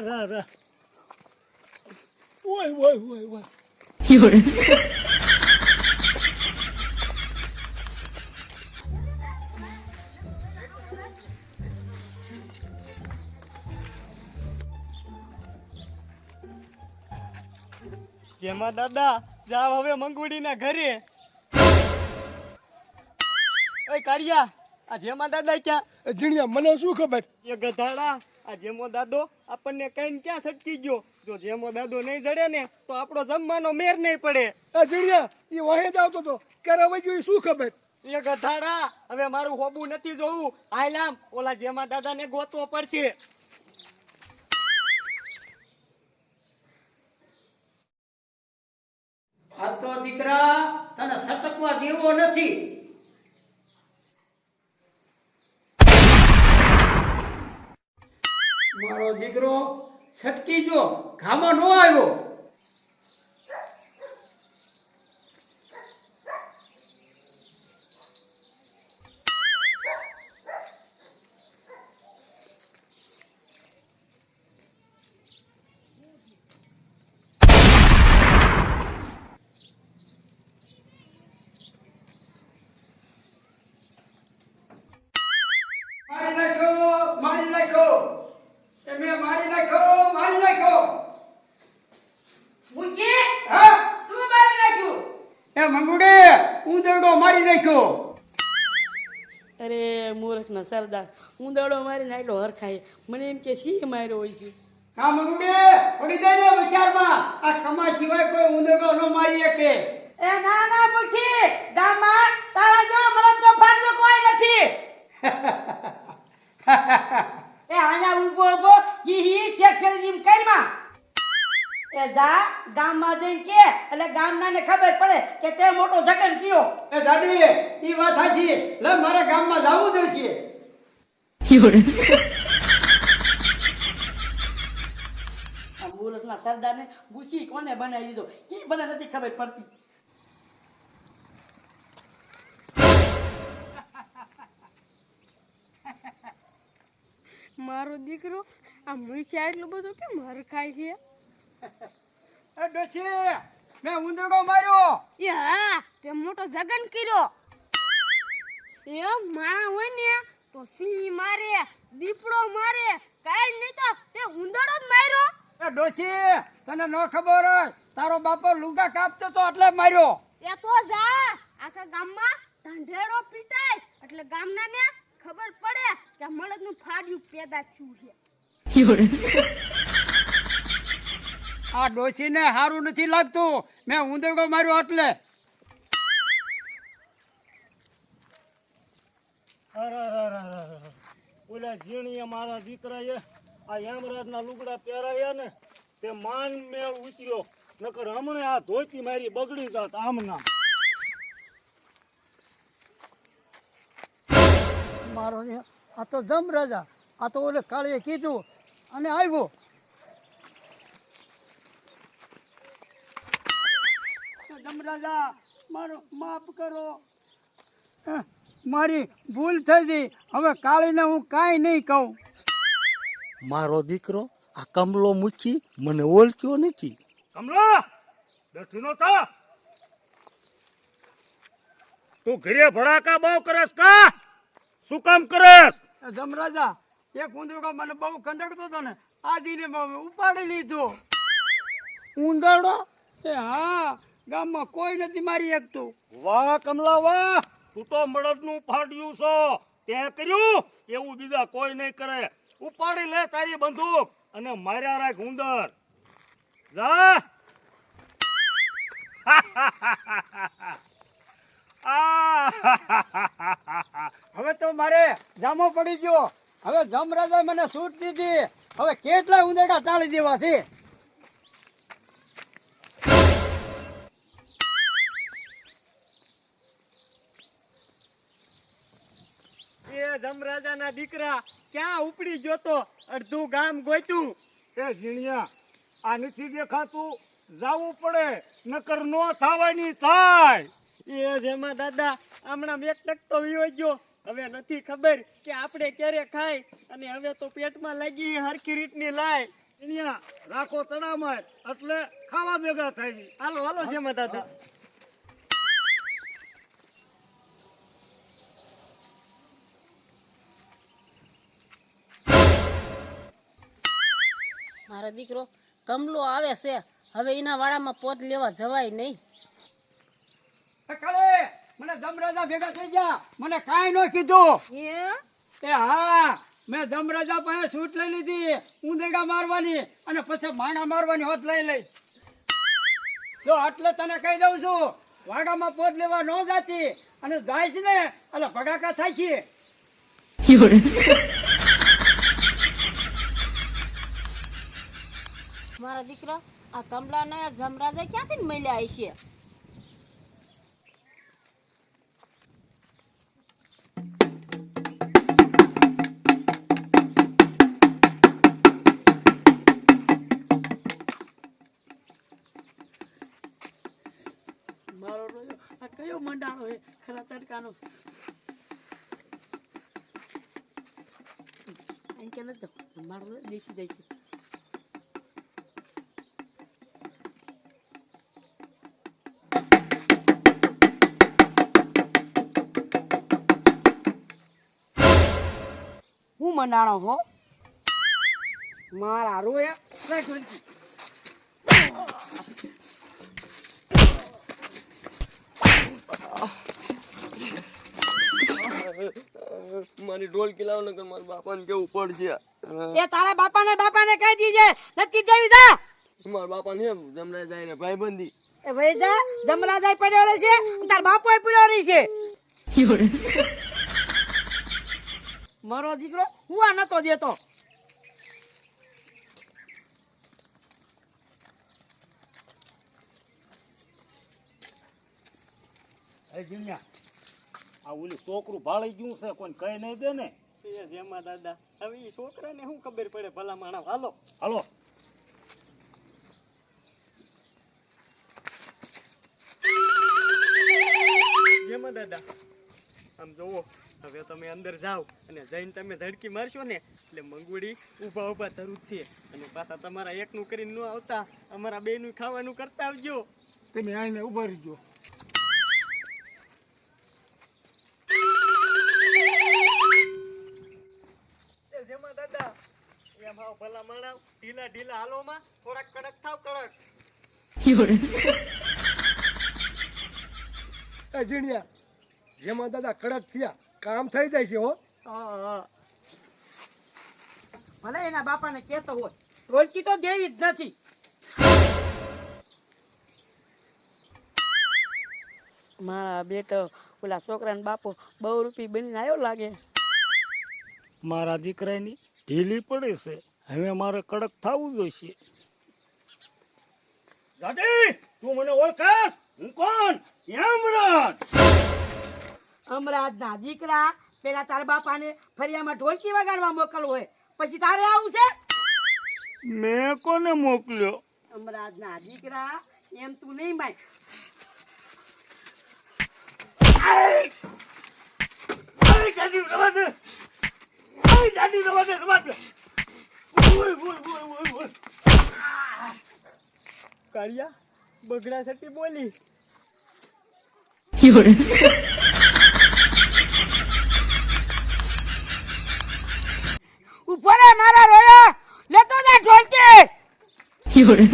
રા રા ઓય ઓય ઓય ઓય 有人， જેમાં દાદા જાવ હવે મંગુડીના ઘરે. ઓય કાળિયા, આ જેમાં દાદા ક્યાં? જીણિયા મને શું ખબર એ ગધાડા, આ જેમો દાદો આપણને કઈને ક્યાં સટકી ગયો? જો જેમો દાદો નહીં જડે ને તો આપણો જમવાનો મેર નહીં પડે. જીણિયા એ વાહે જ આવતો તો ક્યારે વહી ગયો એ શું ખબર એ ગધાડા, હવે મારું હોબું નથી જોવું. હાલામ ઓલા જેમાં દાદાને ગોતવો પડશે. આ તો દીકરા તને સટકવા દેવો નથી. મારો દીકરો સટકી ગયો, ઘામાં નો આવ્યો. મારી નાખ્યો. તમે મારી નાખ્યો. મુજી હા તું મારી નાખ્યું. એ મંગુડે ઉંદરડો મારી નાખ્યો. અરે મૂર્ખ ના સરદાર, હું દડો મારીને આટલો હરખાય, મને એમ કે સિંહ માર્યો હોય છે. હા મંગુડે પડી જાય ને વિચારમાં. આ કમા સિવાય કોઈ ઉંદરડો ન મારી શકે. એ ના ના મુજી, ગામમાં તારા જેવો મળદનો ફાડજો કોઈ નથી. એ આના ઊભો ઊભો હી સેક્શન જીમ કરમાં. એ જા ગામમાં જઈને કે એટલે ગામનાને ખબર પડે કે તે મોટો જગન કયો. એ દાદી ઈ વાત સાચી. લે મારા ગામમાં જાવું જોઈએ. 有人， આ મૂર્ખના સરદારને ગુચી કોને બનાવી દીધો એ મને નથી ખબર પડતી. મારો દીકરો આ મૂખ્યા એટલું બધું કેમ હરખાય છે? એ ડોશી મેં ઉંદરડો માર્યો. એ હા, તે મોટો જગન કર્યો. એ માણા હોય ને તો સિંહ મારે, દીપડો મારે, કાઈ નહીં તો તે ઉંદરડો જ માર્યો. એ ડોશી તને ન ખબર હોય, તારો બાપો લુગા કાપતો તો એટલે માર્યો. એ તો જા આખા ગામમાં ઢંઢેરો પીટાય એટલે ગામનાને ખબર પડે કે મળદનું ફાડ્યું પેદા થયું છે. 有人， આ ડોશીને સારું નથી લાગતું. મેં ઉંદરડો માર્યો એટલે. ઓલા ઝીણીએ મારા દીકરાએ આ યમરાજના લુગડા પહેરાયા ને તે માન મેળ ઉતર્યો, નકર હમણે આ ધોતી મારી બગડી જાત આમના. મારો આ તો જમ રાજા. આ તો ઓલે કાળીએ કીધું અને આવ્યો. જમ રાજા મારો માફ કરો. મારી ભૂલ થઈ ગઈ. હવે કાળીને હું કાંઈ નહીં કહું. મારો દીકરો આ કમલો મૂકી મને ઓળખ્યો નથી. કમલો બેઠીનો તા તું ઘરે ભડાકા બહુ કરસ કા? શું કામ કરસ? જમ રાજા એક ઉંદરડો મને બહુ કંડકતો હતો ને, આદિને ઉપાડી લીધો. ઉંદરડો? એ હા, ગામમાં કોઈ નથી મારી શકતું. વાહ કમલા વાહ, તું તો મળદનું ફાડ્યું છો. તે કર્યું એવું બીજા કોઈ નહીં કરે. ઉપાડી લે તારી બંદૂક અને માર્યા રાખ ઉંદર. જા. હવે તો મારે જામો પડી ગયો. હવે જમ રાજા મને છૂટ દીધી. હવે કેટલા ઉંદરડા ટાળી દેવા છે. એ જમરાજાના દીકરા ક્યાં ઉપડી ગયો તો? અડધું ગામ ગોત્યું. એ ઝીણિયા આ નથી દેખાતું, જાવું પડે નકર નો થવાની થાય. એ જેમાં દાદા હમણાં એક ટકતો વિયો ગયો. હવે નથી ખબર કે આપણે ક્યારે ખાય, અને હવે તો પેટમાં લાગી હરખી રીતની લાય. અહીંયા રાખો તડામાર એટલે ખાવા ભેગા થાય. હાલો હાલો જેમાં દાદા. મારો દીકરો કમલો આવે છે, હવે એના વાડામાં પોત લેવા જવાય નહીં. કાલે મને જમરાજા ભેગા થઈ ગયા, મને કાંઈ ન કીધું. એ હા, મેં જમરાજા પાસે સૂટ લઈ લીધી, ઊંદેગા મારવાની અને પછી માણા મારવાની હોત લઈ. જો એટલે તને કહી દઉં છું, વાડામાં પોત લેવા ન જાતી, અને જાય છે ને એટલે ભગાકા થાય છે. 有人， મારા દીકરા આ કમલાને જમરાજા ક્યાંથી મળ્યા હશે? મારો રોયો આ કયો મંડાણો હે ખરા તડકાનો. અહીં કે નથી મારો રોયો દેખી જાય છે. હું મંડાણો હો મારા રોયા મારી ઢોલકી લાવ નકર મારા બાપાને કેવું પડશે. એ તારા બાપાને કહી દીજે નથી દેવી જા. મારા બાપાને એમ જમરા જાય ને ભાઈબંધી. એ ભાઈ જા જમરાજાય પડ્યો રહે છે તાર બાપોય પડ્યો રહે છે. 有人， મારો દીકરો હું આ નતો દેતો. એ જીણ્યા, આ ઓલી છોકરું ભાળી ગયું છે, કોઈ કઈ નહીં દે ને. એ જેમાં દાદા હવે ઈ છોકરાને શું ખબર પડે ભલા માણસ. હાલો હાલો. જેમાં દાદા આમ જોવો, હવે તમે અંદર જાઓ અને જઈને તમે ધડકી મારશો ને એટલે મંગુડી ઊભા ઊભા ધરું જ છે. અને પાછા તમારા એકનું કરીને ન આવતા અમારા બેનું ખાવાનું કરતા આવજો. તમે આઈને ઉભા રહીજો. એ જેમાં દાદા એમ હાવ ભલા માણસ ઢીલા ઢીલા હાલોમાં થોડાક કડક થાવ કડક. 有人， જીણિયા જેમાં દાદા કડક થયા કામ થઈ જાય છે હો. હા ભલે એના બાપાને કહેતો હોય ઢોલકી તો દેવી જ નથી. મારા બેટો ઓલા છોકરાનો બાપો બહુ રૂપી બનીને આવ્યો લાગે. મારા દીકરાની ઢીલી પડે છે, હવે મારે કડક થવું જોઈશે. દાદી, તું મને ઓળખાશ? હું કોણ? યમરાજ. અમરાજના દીકરા પેલા તારા બાપાને ફરિયામાં ઢોલકી વગાડવા મોકલવો હોય પછી તારે આવું છે? મેં કોને મોકલ્યો? અમરાજના દીકરા એમ તું નહીં માય. દાદી રવા દે. દાદી રવા દે, રવા દે. ઓય ઓય ઓય ઓય. કાળિયા બગડા સટી બોલી. 有人， ઉભો રે મારા રોયા લેતો જા ઢોલકી. 有人，